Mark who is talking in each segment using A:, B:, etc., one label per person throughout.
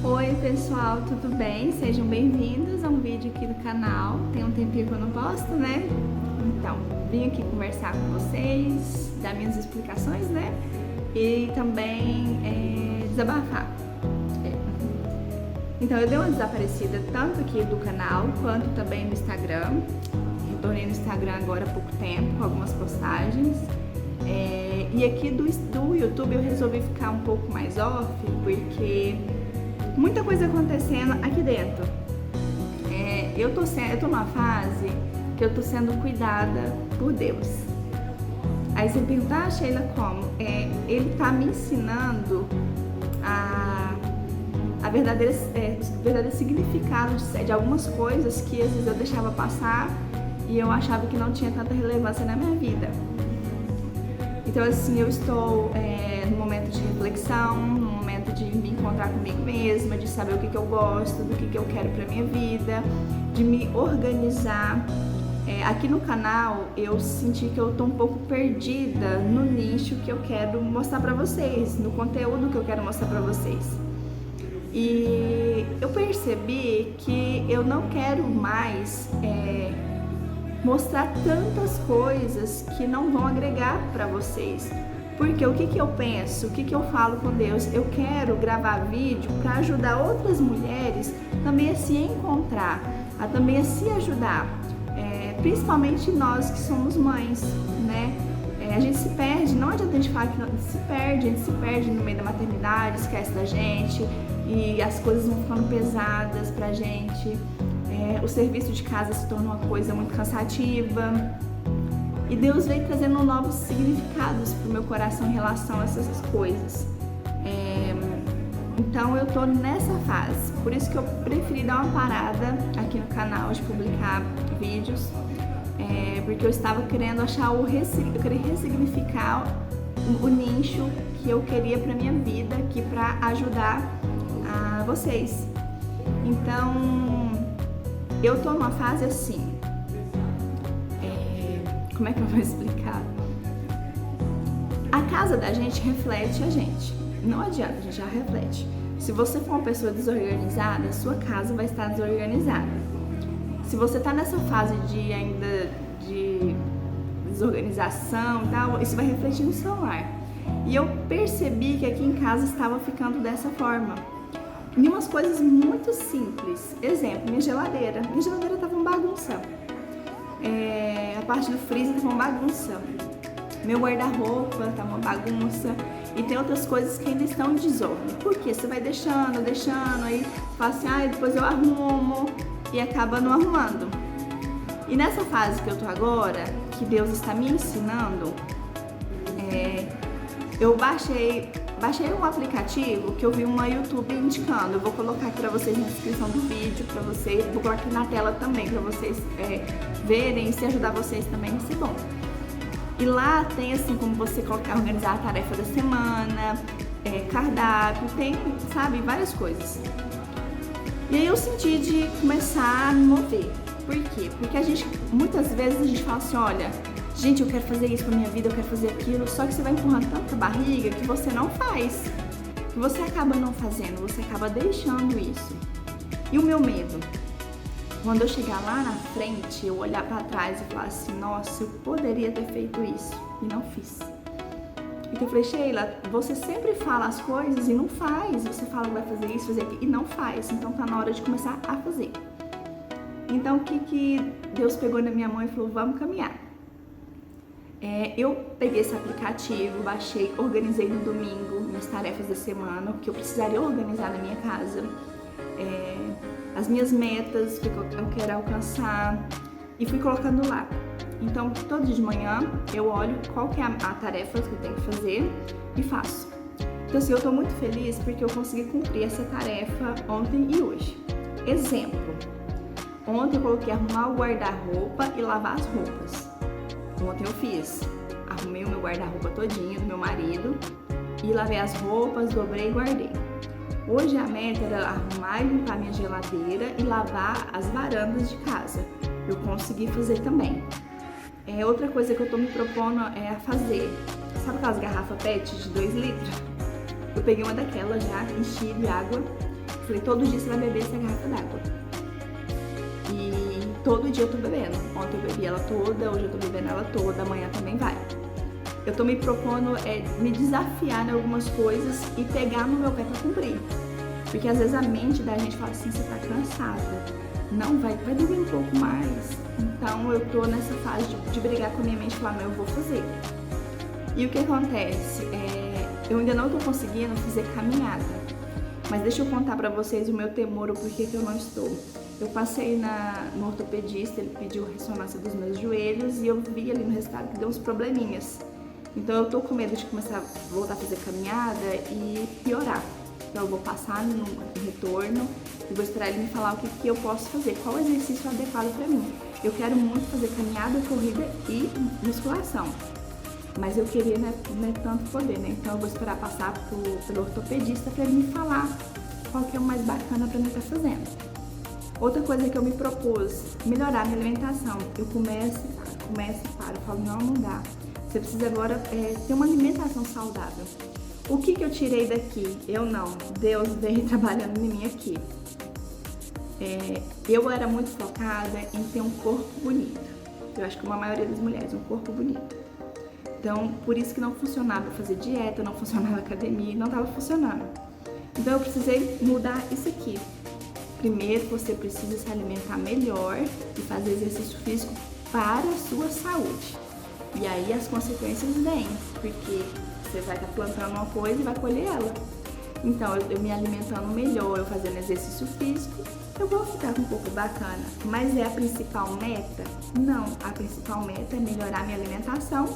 A: Oi pessoal, tudo bem? Sejam bem-vindos a um vídeo aqui do canal. Tem um tempinho que eu não posto, né? Então, vim aqui conversar com vocês, dar minhas explicações, né? E também desabafar. Então, eu dei uma desaparecida tanto aqui do canal quanto também no Instagram. Retornei no Instagram agora há pouco tempo com algumas postagens. E aqui do YouTube eu resolvi ficar um pouco mais off, porque muita coisa acontecendo aqui dentro. Eu tô numa fase que eu tô sendo cuidada por Deus. Aí você pergunta, Sheila, como? Ele tá me ensinando a verdadeiro significado de algumas coisas que às vezes eu deixava passar e eu achava que não tinha tanta relevância na minha vida. Então assim, eu estou num momento de reflexão, num momento de me encontrar comigo mesma, de saber o que eu gosto, do que eu quero pra minha vida, de me organizar. Aqui no canal eu senti que eu tô um pouco perdida no nicho que eu quero mostrar pra vocês, no conteúdo que eu quero mostrar pra vocês. E eu percebi que eu não quero mais mostrar tantas coisas que não vão agregar para vocês. Porque o que eu penso, o que eu falo com Deus, eu quero gravar vídeo para ajudar outras mulheres também a se encontrar, a também a se ajudar, principalmente nós que somos mães, né? A gente se perde, não adianta a gente falar que a gente se perde no meio da maternidade, esquece da gente e as coisas vão ficando pesadas pra gente. O serviço de casa se torna uma coisa muito cansativa e Deus veio trazendo novos significados para o meu coração em relação a essas coisas. Então eu tô nessa fase, por isso que eu preferi dar uma parada aqui no canal de publicar vídeos, porque eu estava querendo eu queria ressignificar o nicho que eu queria para minha vida aqui para ajudar a vocês. Então eu tô numa fase assim, como é que eu vou explicar? A casa da gente reflete a gente, não adianta, a gente já reflete. Se você for uma pessoa desorganizada, sua casa vai estar desorganizada. Se você tá nessa fase de desorganização e tal, isso vai refletir no seu lar. E eu percebi que aqui em casa estava ficando dessa forma. E umas coisas muito simples. Exemplo, minha geladeira. Minha geladeira tava uma bagunça. A parte do freezer tava uma bagunça. Meu guarda-roupa tava uma bagunça. E tem outras coisas que ainda estão em desordem. Por quê? Você vai deixando, aí fala assim, depois eu arrumo. E acaba não arrumando. E nessa fase que eu tô agora, que Deus está me ensinando, eu baixei um aplicativo que eu vi uma YouTube indicando. Eu vou colocar aqui pra vocês na descrição do vídeo, vou colocar aqui na tela também pra vocês verem, e se ajudar vocês também vai ser bom. E lá tem assim como você organizar a tarefa da semana, cardápio, tem, sabe, várias coisas. E aí eu senti de começar a me mover. Por quê? Porque muitas vezes a gente fala assim, olha, gente, eu quero fazer isso pra minha vida, eu quero fazer aquilo, só que você vai empurrando tanta barriga que você não faz, que você acaba não fazendo, você acaba deixando isso. E o meu medo? Quando eu chegar lá na frente, eu olhar pra trás e falar assim, nossa, eu poderia ter feito isso e não fiz. Então eu falei, Sheila, você sempre fala as coisas e não faz, você fala que vai fazer isso, fazer aquilo e não faz, então tá na hora de começar a fazer. Então o que Deus pegou na minha mão e falou, vamos caminhar. Eu peguei esse aplicativo, baixei, organizei no domingo minhas tarefas da semana, o que eu precisaria organizar na minha casa, as minhas metas, o que eu quero alcançar, e fui colocando lá. Então, todo dia de manhã eu olho qual que é a tarefa que eu tenho que fazer e faço. Então assim, eu tô muito feliz porque eu consegui cumprir essa tarefa ontem e hoje. Exemplo, ontem eu coloquei arrumar o guarda-roupa e lavar as roupas. Ontem eu fiz, arrumei o meu guarda-roupa todinho do meu marido e lavei as roupas, dobrei e guardei. Hoje a meta era arrumar e limpar minha geladeira e lavar as varandas de casa. Eu consegui fazer também. Outra coisa que eu tô me propondo a fazer, sabe aquelas garrafas PET de 2 litros? Eu peguei uma daquelas já, enchi de água, Falei, todo dia você vai beber essa garrafa d'água. E todo dia eu tô bebendo. Ontem eu bebi ela toda, hoje eu tô bebendo ela toda, amanhã também vai. Eu tô me propondo me desafiar em algumas coisas e pegar no meu pé pra cumprir. Porque às vezes a mente da gente fala assim, você tá cansada. Não, vai dormir um pouco mais. Então eu tô nessa fase de brigar com a minha mente e falar, não, eu vou fazer. E o que acontece? Eu ainda não tô conseguindo fazer caminhada. Mas deixa eu contar pra vocês o meu temor, o porquê que eu não estou. Eu passei no ortopedista, ele pediu ressonância dos meus joelhos e eu vi ali no resultado que deu uns probleminhas. Então eu tô com medo de começar a voltar a fazer caminhada e piorar. Então eu vou passar no retorno e vou esperar ele me falar o que eu posso fazer, qual exercício adequado pra mim. Eu quero muito fazer caminhada, corrida e musculação. Mas eu queria, não é tanto poder, né? Então eu vou esperar passar pelo ortopedista para ele me falar qual que é o mais bacana para mim estar fazendo. Outra coisa que eu me propus, melhorar a minha alimentação. Eu começo e paro, eu falo, não dá. Você precisa agora ter uma alimentação saudável. O que eu tirei daqui? Eu não. Deus veio trabalhando em mim aqui. Eu era muito focada em ter um corpo bonito. Eu acho que uma maioria das mulheres, um corpo bonito. Então, por isso que não funcionava fazer dieta, não funcionava academia, não estava funcionando. Então, eu precisei mudar isso aqui. Primeiro, você precisa se alimentar melhor e fazer exercício físico para a sua saúde. E aí as consequências vêm, porque você vai estar plantando uma coisa e vai colher ela. Então, eu me alimentando melhor, eu fazendo exercício físico, eu vou ficar com um corpo bacana. Mas é a principal meta? Não, a principal meta é melhorar minha alimentação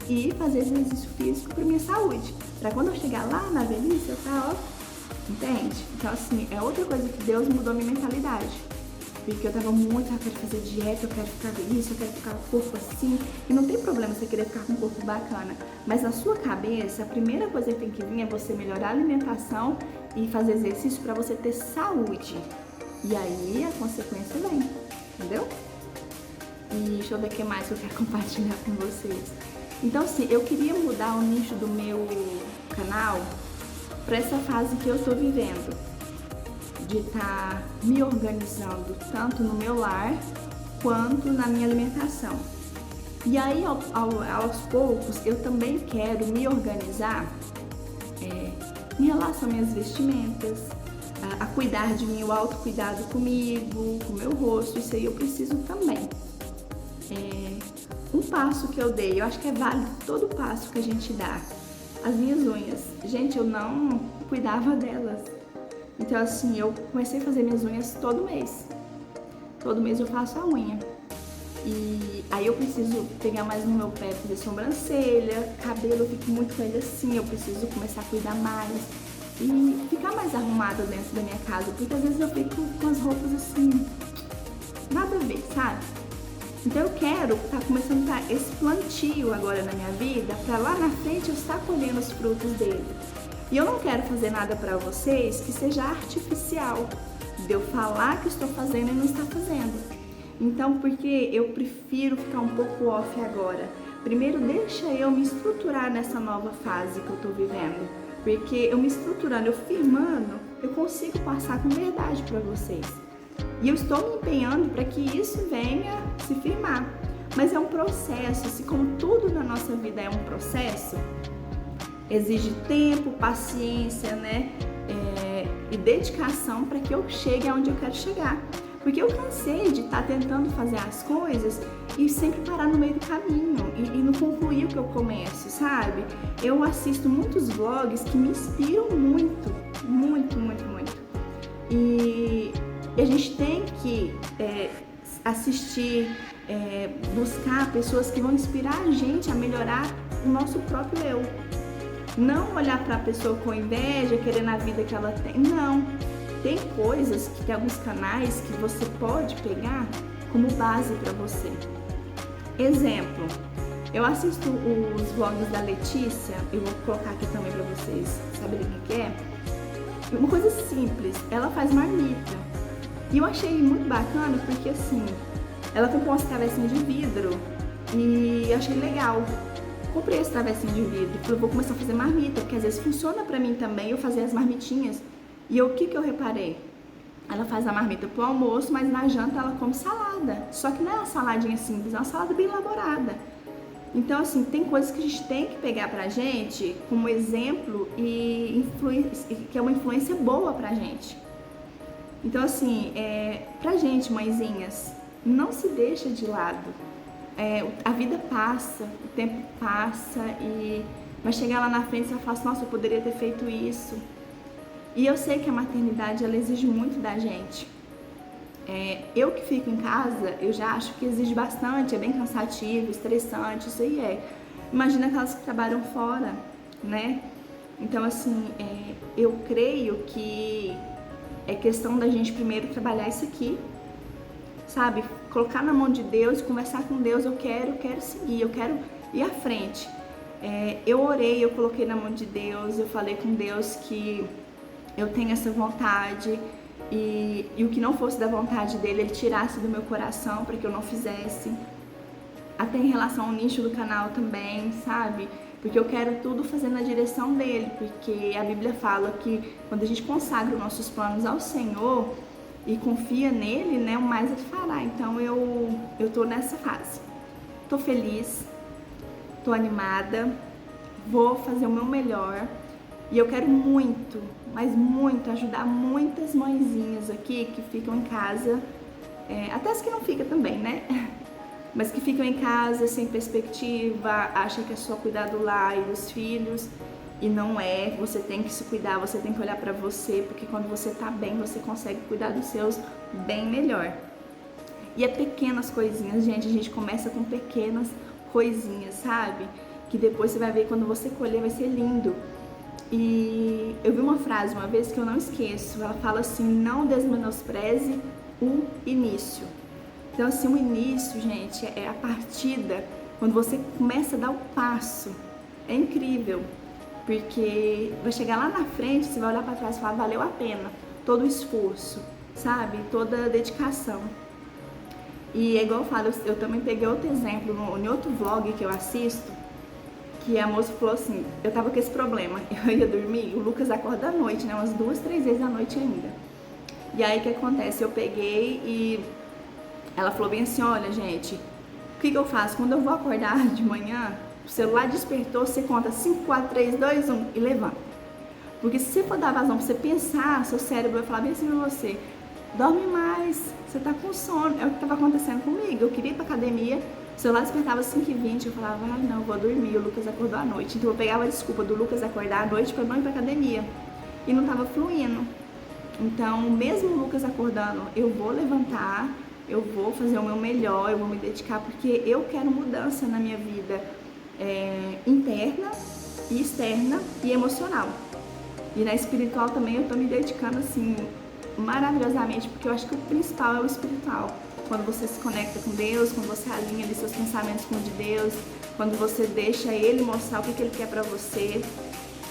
A: e fazer exercício físico para minha saúde. Para quando eu chegar lá na velhice, eu tá, entende? Então, assim, é outra coisa que Deus mudou minha mentalidade. Porque eu tava muito, eu quero fazer dieta, eu quero ficar velhice, eu quero ficar com o corpo assim. E não tem problema você querer ficar com um corpo bacana. Mas na sua cabeça, a primeira coisa que tem que vir é você melhorar a alimentação e fazer exercício para você ter saúde. E aí a consequência vem, entendeu? E deixa eu ver o que mais eu quero compartilhar com vocês. Então, assim, eu queria mudar o nicho do meu canal para essa fase que eu tô vivendo, de estar me organizando tanto no meu lar quanto na minha alimentação. E aí, aos poucos, eu também quero me organizar em relação às minhas vestimentas, a cuidar de mim, o autocuidado comigo, com o meu rosto, isso aí eu preciso também. Um passo que eu dei, eu acho que é válido todo passo que a gente dá. As minhas unhas, gente, eu não cuidava delas. Então, assim, eu comecei a fazer minhas unhas todo mês. Todo mês eu faço a unha. E aí eu preciso pegar mais no meu pé, fazer sobrancelha, cabelo, eu fico muito com ele assim, eu preciso começar a cuidar mais e ficar mais arrumada dentro da minha casa, porque às vezes eu fico com as roupas assim, nada a ver, sabe? Então eu quero estar começando a esse plantio agora na minha vida, para lá na frente eu estar colhendo os frutos dele. E eu não quero fazer nada para vocês que seja artificial, de eu falar que estou fazendo e não estar fazendo. Então, porque eu prefiro ficar um pouco off agora. Primeiro, deixa eu me estruturar nessa nova fase que eu tô vivendo. Porque eu me estruturando, eu firmando, eu consigo passar com verdade para vocês. E eu estou me empenhando para que isso venha se firmar. Mas é um processo, assim como tudo na nossa vida é um processo, exige tempo, paciência, né? E dedicação para que eu chegue aonde eu quero chegar. Porque eu cansei de estar tentando fazer as coisas e sempre parar no meio do caminho e não concluir o que eu começo, sabe? Eu assisto muitos vlogs que me inspiram muito, muito, muito, muito. E a gente tem que assistir, buscar pessoas que vão inspirar a gente a melhorar o nosso próprio eu. Não olhar para a pessoa com inveja, querendo a vida que ela tem, não. Tem coisas que tem alguns canais que você pode pegar como base para você. Exemplo, eu assisto os vlogs da Letícia, eu vou colocar aqui também para vocês saberem o que é. Uma coisa simples, ela faz marmita. E eu achei muito bacana porque assim, ela comprou umas travessinhas de vidro e eu achei legal. Comprei esse travessinho de vidro, eu vou começar a fazer marmita, porque às vezes funciona pra mim também eu fazer as marmitinhas. E o que eu reparei? Ela faz a marmita pro almoço, mas na janta ela come salada. Só que não é uma saladinha simples, é uma salada bem elaborada. Então, assim, tem coisas que a gente tem que pegar pra gente como exemplo e que é uma influência boa pra gente. Então, assim, pra gente, mãezinhas, não se deixa de lado. A vida passa, o tempo passa e vai chegar lá na frente e vai falar assim, nossa, eu poderia ter feito isso. E eu sei que a maternidade, ela exige muito da gente. Eu que fico em casa, eu já acho que exige bastante, é bem cansativo, estressante, isso aí é. Imagina aquelas que trabalham fora, né? Então, assim, eu creio que é questão da gente primeiro trabalhar isso aqui, sabe? Colocar na mão de Deus, conversar com Deus, eu quero seguir, eu quero ir à frente. Eu orei, eu coloquei na mão de Deus, eu falei com Deus que eu tenho essa vontade e o que não fosse da vontade dele, ele tirasse do meu coração para que eu não fizesse. Até em relação ao nicho do canal também, sabe? Porque eu quero tudo fazer na direção dele, porque a Bíblia fala que quando a gente consagra os nossos planos ao Senhor e confia nele, né, o mais ele fará. Então eu tô nessa fase. Tô feliz, tô animada, vou fazer o meu melhor e eu quero muito, mas muito, ajudar muitas mãezinhas aqui que ficam em casa, até as que não ficam também, né? Mas que ficam em casa sem perspectiva, acham que é só cuidar do lar e dos filhos, e não é. Você tem que se cuidar, você tem que olhar pra você, porque quando você tá bem, você consegue cuidar dos seus bem melhor. E é pequenas coisinhas, gente, a gente começa com pequenas coisinhas, sabe? Que depois você vai ver, quando você colher, vai ser lindo. E eu vi uma frase uma vez que eu não esqueço, ela fala assim, não desmenospreze o início. Então, assim, o início, gente, é a partida, quando você começa a dar o passo. É incrível, porque vai chegar lá na frente, você vai olhar para trás e falar, valeu a pena, todo o esforço, sabe? Toda a dedicação. E é igual eu falo, eu também peguei outro exemplo em outro vlog que eu assisto, que a moça falou assim, eu tava com esse problema, eu ia dormir, o Lucas acorda à noite, né, umas 2, 3 vezes à noite ainda. E aí o que acontece? Eu peguei e ela falou bem assim, olha gente, o que eu faço? Quando eu vou acordar de manhã, o celular despertou, você conta 5, 4, 3, 2, 1 e levanta. Porque se você for dar vazão pra você pensar, seu cérebro vai falar bem assim pra você, dorme mais, você tá com sono. É o que tava acontecendo comigo, eu queria ir pra academia, o celular despertava às 5h20, eu falava, ai não, vou dormir, o Lucas acordou à noite. Então eu pegava a desculpa do Lucas acordar à noite pra não ir pra academia. E não tava fluindo. Então, mesmo o Lucas acordando, eu vou levantar, eu vou fazer o meu melhor, eu vou me dedicar, porque eu quero mudança na minha vida interna e externa e emocional. E na espiritual também eu tô me dedicando assim, maravilhosamente, porque eu acho que o principal é o espiritual. Quando você se conecta com Deus, quando você alinha ali seus pensamentos com o de Deus, quando você deixa Ele mostrar o que Ele quer pra você.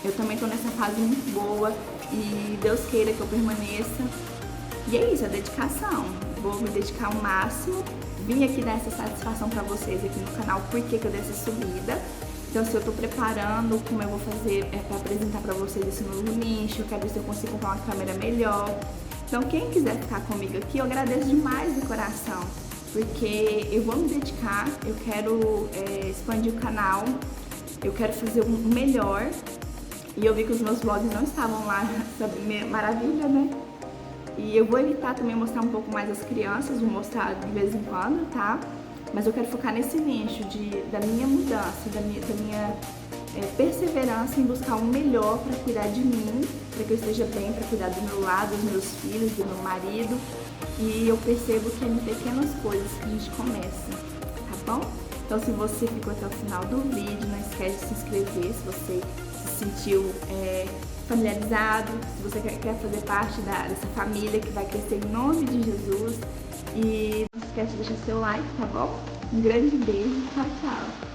A: Eu também tô nessa fase muito boa e Deus queira que eu permaneça. E é isso, a dedicação. Vou me dedicar ao máximo. Vim aqui dar essa satisfação pra vocês aqui no canal, porque que eu dei essa subida. Então, se eu tô preparando como eu vou fazer pra apresentar pra vocês esse novo nicho, eu quero ver se eu consigo comprar uma câmera melhor. Então, quem quiser ficar comigo aqui, eu agradeço demais de coração, porque eu vou me dedicar, eu quero expandir o canal, eu quero fazer o melhor. E eu vi que os meus vlogs não estavam lá, maravilha, né? E eu vou evitar também mostrar um pouco mais as crianças, vou mostrar de vez em quando, tá? Mas eu quero focar nesse nicho da minha mudança, da minha perseverança em buscar o melhor para cuidar de mim, para que eu esteja bem, para cuidar do meu lado, dos meus filhos, do meu marido. E eu percebo que é em pequenas coisas que a gente começa, tá bom? Então, se você ficou até o final do vídeo, não esquece de se inscrever se você se sentiu familiarizado, se você quer fazer parte dessa família que vai crescer em nome de Jesus. E não esquece de deixar seu like, tá bom? Um grande beijo, tchau, tchau!